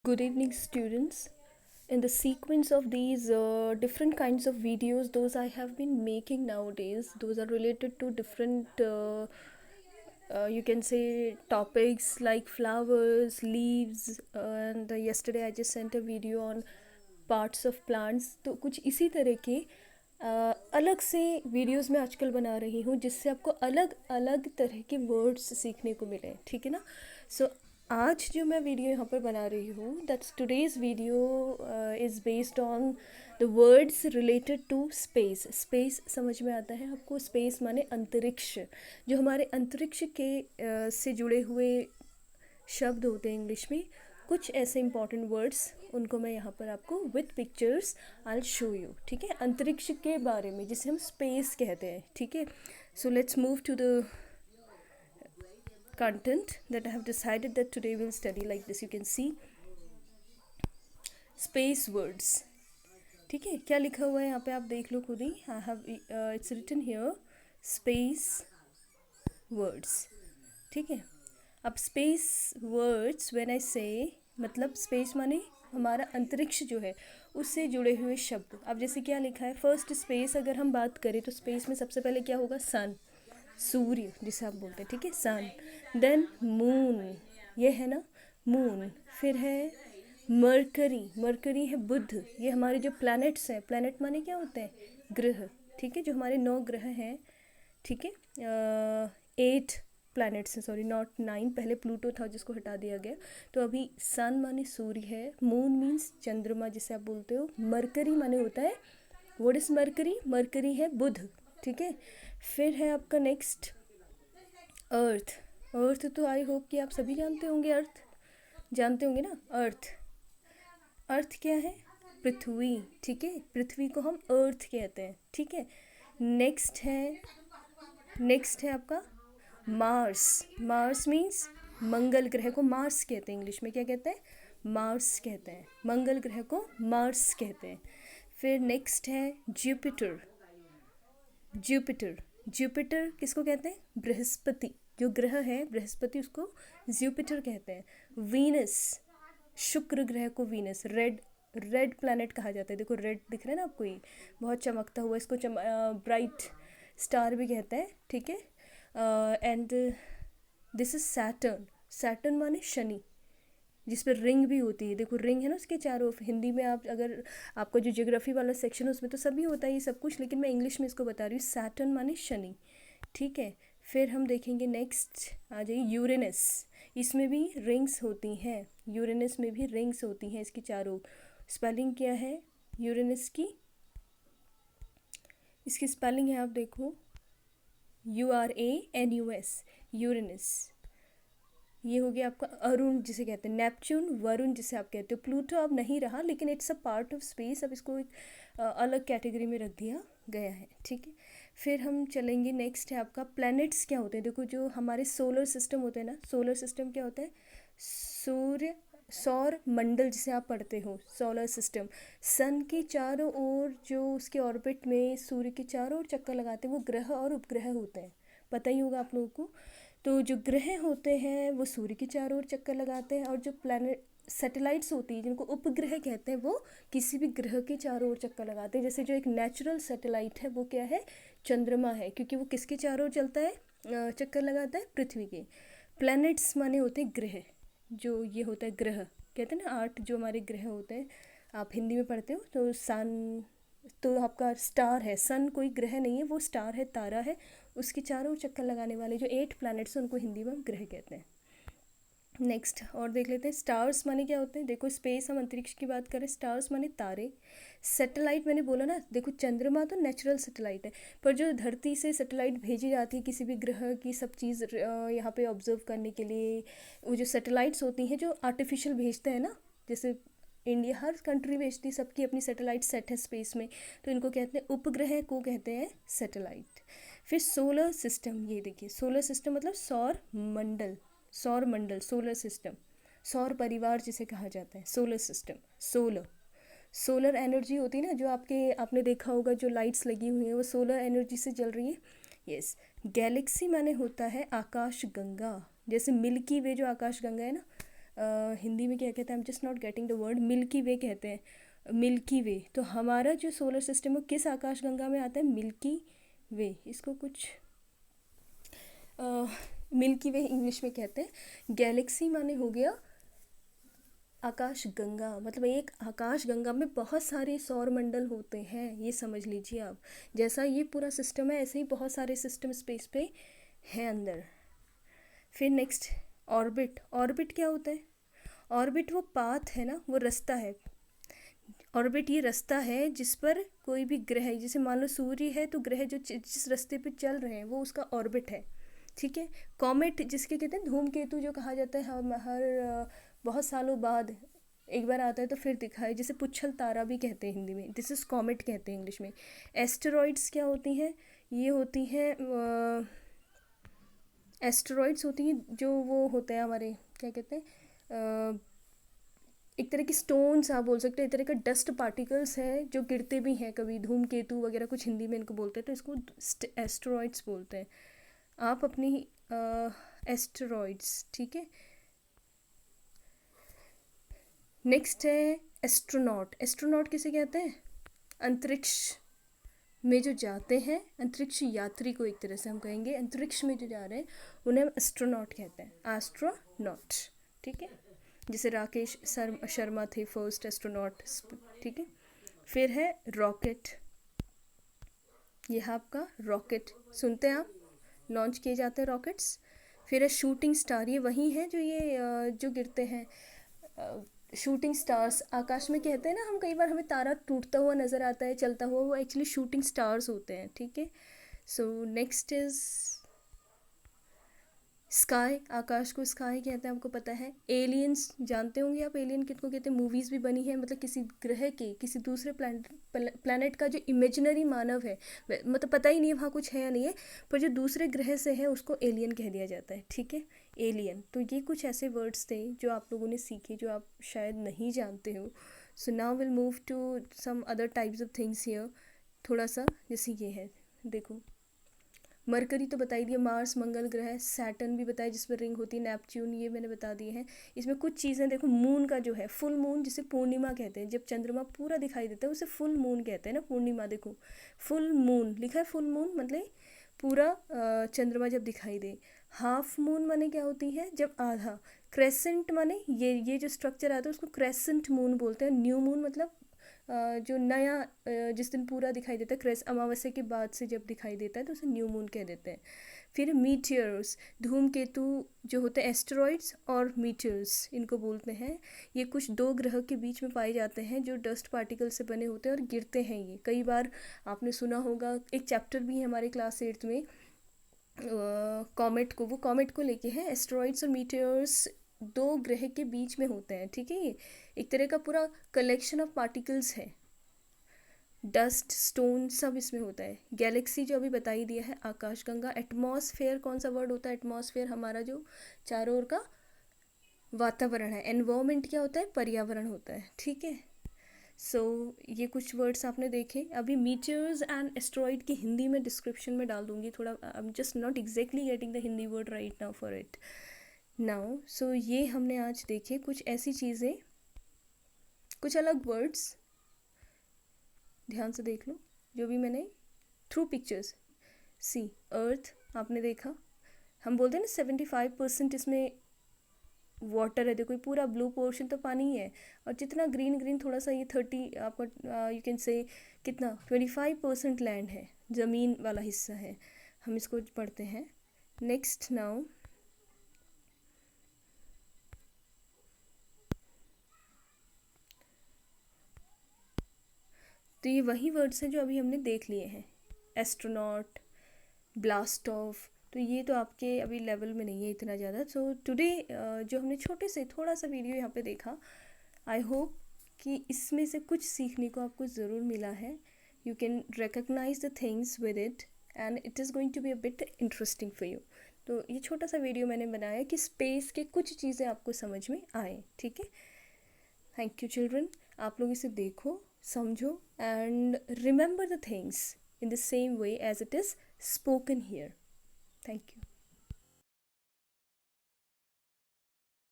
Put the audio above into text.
Good evening, students. In the sequence of these different kinds of videos, those I have been making nowadays, those are related to different, you can say, topics like flowers, leaves, and yesterday I just sent a video on parts of plants. तो कुछ इसी तरह के अलग से videos मैं आजकल बना रही हूँ जिससे आपको अलग अलग तरह के वर्ड्स सीखने को मिले, ठीक है ना। सो आज जो मैं वीडियो यहाँ पर बना रही हूँ, that's today's video is based on the words related to space. Space समझ में आता है आपको? स्पेस माने अंतरिक्ष, जो हमारे अंतरिक्ष के से जुड़े हुए शब्द होते हैं इंग्लिश में। कुछ ऐसे इंपॉर्टेंट वर्ड्स, उनको मैं यहाँ पर आपको with pictures I show you, ठीक है, अंतरिक्ष के बारे में, जिसे हम स्पेस कहते हैं, ठीक है। So let's move to the content that I have decided that today we'll study like this. You can see space words, ठीक है। क्या लिखा हुआ है यहाँ पे आप देख लो खुद ही। I have it's written here space words, ठीक है। अब स्पेस वर्ड्स व्हेन आई से, मतलब स्पेस माने हमारा अंतरिक्ष जो है उससे जुड़े हुए शब्द। अब जैसे क्या लिखा है, फर्स्ट स्पेस अगर हम बात करें तो स्पेस में सबसे पहले क्या होगा? सन, सूर्य जिसे आप बोलते हैं, ठीक है, सन। देन मून, ये है ना मून। फिर है मरकरी, मरकरी है बुध। ये हमारे जो प्लैनेट्स हैं, प्लैनेट माने क्या होते हैं? ग्रह, ठीक है, जो हमारे 9 ग्रह हैं, ठीक है। 8 प्लैनेट्स हैं, सॉरी नॉट 9, पहले प्लूटो था जिसको हटा दिया गया। तो अभी सन माने सूर्य है, मून मीन्स चंद्रमा जिसे आप बोलते हो, मरकरी माने होता है, व्हाट इज मरकरी? मरकरी है बुध, ठीक है। फिर है आपका नेक्स्ट अर्थ। अर्थ तो आई होप कि आप सभी जानते होंगे, अर्थ जानते होंगे ना। अर्थ, अर्थ क्या है? पृथ्वी, ठीक है, पृथ्वी को हम अर्थ कहते हैं, ठीक है। नेक्स्ट है, नेक्स्ट है आपका मार्स। मार्स मीन्स मंगल ग्रह को मार्स कहते हैं, इंग्लिश में क्या कहते हैं? मार्स कहते हैं, मंगल ग्रह को मार्स कहते हैं। फिर नेक्स्ट है जुपिटर। जुपिटर, जुपिटर किसको कहते हैं? बृहस्पति, जो ग्रह है बृहस्पति, उसको जुपिटर कहते हैं। वीनस, शुक्र ग्रह को वीनस, रेड, रेड प्लैनेट कहा जाता है। देखो रेड दिख रहा है ना आपको, ये बहुत चमकता हुआ, इसको ब्राइट स्टार भी कहते हैं, ठीक है। And this is Saturn. Saturn माने शनि, जिस पर रिंग भी होती है। देखो रिंग है ना उसके चारों। हिंदी में आप अगर, आपका जो ज्योग्राफी वाला सेक्शन है उसमें तो सभी होता है ये सब कुछ, लेकिन मैं इंग्लिश में इसको बता रही हूँ। सैटर्न माने शनि, ठीक है। फिर हम देखेंगे नेक्स्ट, आ जाइए यूरेनस। इसमें भी रिंग्स होती हैं, यूरेनस में भी रिंग्स होती हैं इसकी चारों। स्पेलिंग क्या है यूरेनस की? इसकी स्पेलिंग है, आप देखो, URANUS, यूरेनस। ये हो गया आपका अरुण जिसे कहते हैं, नेपच्यून, वरुण जिसे आप कहते हो। प्लूटो अब नहीं रहा, लेकिन it's a part of space, अब इसको एक अलग कैटेगरी में रख दिया गया है, ठीक है। फिर हम चलेंगे, नेक्स्ट है आपका प्लैनेट्स। क्या होते हैं? देखो जो हमारे सोलर सिस्टम होते हैं ना, सोलर सिस्टम क्या होता है? सूर्य, सौर मंडल जिसे आप पढ़ते हो, सोलर सिस्टम। सन के चारों ओर जो उसके ऑर्बिट में सूर्य के चारों ओर चक्कर लगाते हैं वो ग्रह और उपग्रह होते हैं, पता ही होगा आप लोगों को। तो जो ग्रह होते हैं वो सूर्य के चारों ओर चक्कर लगाते हैं, और जो प्लैनेट सैटेलाइट्स होती है जिनको उपग्रह कहते हैं, वो किसी भी ग्रह के चारों ओर चक्कर लगाते हैं। जैसे जो एक नेचुरल सैटेलाइट है वो क्या है? चंद्रमा है, क्योंकि वो किसके चारों ओर चलता है, चक्कर लगाता है? पृथ्वी के। प्लैनेट्स माने होते हैं ग्रह, जो ये होता है ग्रह, कहते हैं ना 8 जो हमारे ग्रह होते हैं, आप हिंदी में पढ़ते हो। तो सन तो आपका स्टार है, सन कोई ग्रह नहीं है, वो स्टार है, तारा है, उसके चारों ओर चक्कर लगाने वाले जो 8 प्लैनेट्स हैं उनको हिंदी में हम ग्रह कहते हैं। नेक्स्ट और देख लेते हैं, स्टार्स माने क्या होते हैं? देखो स्पेस, हम अंतरिक्ष की बात करें, स्टार्स माने तारे। सैटेलाइट मैंने बोला ना, देखो चंद्रमा तो नेचुरल सैटेलाइट है, पर जो धरती से सैटेलाइट भेजी जाती है किसी भी ग्रह की सब चीज़ यहाँ पे ऑब्जर्व करने के लिए, वो जो सैटेलाइट्स होती हैं जो आर्टिफिशियल भेजते हैं ना, जैसे इंडिया, हर कंट्री भेजती है, सबकी अपनी सैटेलाइट सेट है स्पेस में, तो इनको कहते हैं उपग्रह को कहते हैं सैटेलाइट। फिर सोलर सिस्टम, ये देखिए सोलर सिस्टम मतलब सौर मंडल, सौर मंडल, सोलर सिस्टम, सौर परिवार जिसे कहा जाता है, solar system. Solar, solar energy होती है ना, जो आपके, आपने देखा होगा जो लाइट्स लगी हुई हैं वो सोलर एनर्जी से जल रही है। यस। गैलेक्सी माने होता है आकाश गंगा, जैसे मिल्की वे जो आकाश गंगा है ना, हिंदी में क्या कहते हैं, I am just not getting the word, milky way कहते हैं, मिल्की वे। तो हमारा जो सोलर सिस्टम है किस आकाशगंगा में आता है, मिल्की वे। इसको कुछ मिल्की वे इंग्लिश में कहते हैं। गैलेक्सी माने हो गया आकाश गंगा, मतलब एक आकाश गंगा में बहुत सारे सौर मंडल होते हैं, ये समझ लीजिए आप। जैसा ये पूरा सिस्टम है ऐसे ही बहुत सारे सिस्टम स्पेस पे हैं अंदर। फिर नेक्स्ट ऑर्बिट। ऑर्बिट क्या होता है, ऑर्बिट वो पाथ है ना, वो रास्ता है। ऑर्बिट ये रास्ता है जिस पर कोई भी ग्रह, जैसे मान लो सूर्य है तो ग्रह जो जिस रास्ते पे चल रहे हैं वो उसका ऑर्बिट है, ठीक है। कॉमेट जिसके कहते हैं धूमकेतु, जो कहा जाता है हम हर बहुत सालों बाद एक बार आता है तो फिर दिखाए, जैसे पुच्छल तारा भी कहते हैं हिंदी में, दिस इज कॉमेट कहते हैं इंग्लिश में। एस्टेरॉइड्स क्या होती हैं, ये होती हैं एस्टेरॉइड्स होती हैं जो वो होते हैं हमारे क्या कहते हैं, एक तरह की स्टोन्स आप बोल सकते हैं, एक तरह का डस्ट पार्टिकल्स है जो गिरते भी हैं कभी, धूमकेतु वगैरह कुछ हिंदी में इनको बोलते हैं, तो इसको एस्टेरॉइड्स बोलते हैं। आप अपनी एस्टेरॉइड्स, ठीक है। नेक्स्ट है एस्ट्रोनॉट। एस्ट्रोनॉट किसे कहते हैं, अंतरिक्ष में जो जाते हैं, अंतरिक्ष यात्री को एक तरह से हम कहेंगे, अंतरिक्ष में जो जा रहे हैं उन्हें हम एस्ट्रोनॉट कहते हैं, एस्ट्रोनॉट, ठीक है। जैसे राकेश शर्मा थे फर्स्ट एस्ट्रोनॉट, ठीक है। फिर है रॉकेट, यह आपका रॉकेट सुनते हैं आप, लॉन्च किए जाते हैं रॉकेट्स। फिर है शूटिंग स्टार, ये वही है जो ये जो गिरते हैं, शूटिंग स्टार्स आकाश में कहते हैं ना हम, कई बार हमें तारा टूटता हुआ नज़र आता है चलता हुआ, वो एक्चुअली शूटिंग स्टार्स होते हैं, ठीक है। So next is sky. आकाश को स्काई कहते हैं, आपको पता है। एलियंस जानते होंगे आप, एलियन किसको कहते हैं, मूवीज़ भी बनी है, मतलब किसी ग्रह के किसी दूसरे प्लैनेट का जो इमेजिनरी मानव है, मतलब पता ही नहीं है वहाँ कुछ है या नहीं है, पर जो दूसरे ग्रह से है उसको एलियन कह दिया जाता है, ठीक है, एलियन। तो ये कुछ ऐसे वर्ड्स थे जो आप लोगों ने सीखे जो आप शायद नहीं जानते हो। So now will move to some other types of things here, थोड़ा सा, जैसे ये है देखो, मरकरी तो बता ही दिया, मार्स मंगल ग्रह, सैटर्न भी बताया जिसमें रिंग होती है, नेपच्यून ये मैंने बता दिए हैं। इसमें कुछ चीज़ें देखो, मून का जो है फुल मून, जिसे पूर्णिमा कहते हैं, जब चंद्रमा पूरा दिखाई देता है उसे फुल मून कहते हैं ना, पूर्णिमा। देखो फुल मून लिखा है, फुल मून मतलब पूरा चंद्रमा जब दिखाई दे। हाफ मून माने क्या होती है, जब आधा। क्रेसेंट माने ये जो स्ट्रक्चर आता है उसको क्रेसेंट मून बोलते हैं। न्यू मून मतलब जो नया जिस दिन पूरा दिखाई देता है, क्रेस अमावस्या के बाद से जब दिखाई देता है तो उसे न्यू मून कह देते हैं। फिर मीटियर्स, धूमकेतु जो होते हैं, एस्टेरॉइड्स और मीटियर्स इनको बोलते हैं। ये कुछ दो ग्रह के बीच में पाए जाते हैं जो डस्ट पार्टिकल से बने होते हैं और गिरते हैं। ये कई बार आपने सुना होगा, एक चैप्टर भी है हमारे क्लास 8 में कॉमेट को, वो कॉमेट को लेके है। एस्टेरॉइड्स और मीटियर्स दो ग्रह के बीच में होते हैं, ठीक है। ये एक तरह का पूरा कलेक्शन ऑफ पार्टिकल्स है, डस्ट स्टोन सब इसमें होता है। गैलेक्सी जो अभी बता ही दिया है, आकाशगंगा। एटमॉस्फेयर कौन सा वर्ड होता है, एटमॉस्फेयर हमारा जो चारों ओर का वातावरण है। एनवायरमेंट क्या होता है, पर्यावरण होता है, ठीक है। सो ये कुछ वर्ड्स आपने देखे। अभी मीटर्स एंड एस्ट्रॉइड की हिंदी में डिस्क्रिप्शन में डाल दूंगी, थोड़ा I am just not exactly getting the Hindi word right now for it now. So ये हमने आज देखे कुछ ऐसी चीज़ें, कुछ अलग वर्ड्स, ध्यान से देख लो जो भी मैंने थ्रू पिक्चर्स। सी अर्थ आपने देखा, हम बोलते हैं ना 75% इसमें वाटर है, देखो पूरा ब्लू पोर्शन तो पानी ही है, और जितना ग्रीन ग्रीन थोड़ा सा ये 30 आपका यू कैन से कितना 25% लैंड है, ज़मीन वाला हिस्सा है। हम इसको पढ़ते हैं। नेक्स्ट नाउ तो ये वही वर्ड्स हैं जो अभी हमने देख लिए हैं, एस्ट्रोनॉट, ब्लास्ट ऑफ। तो ये तो आपके अभी लेवल में नहीं है इतना ज़्यादा। सो टुडे जो हमने छोटे से थोड़ा सा वीडियो यहाँ पे देखा, आई होप कि इसमें से कुछ सीखने को आपको ज़रूर मिला है। You can recognise the things with it and it is going to be a bit interesting for you. तो ये छोटा सा वीडियो मैंने बनाया कि स्पेस के कुछ चीज़ें आपको समझ में आए, ठीक है। थैंक यू चिल्ड्रन, आप लोग इसे देखो, समझो and remember the things in the same way as it is spoken here. Thank you.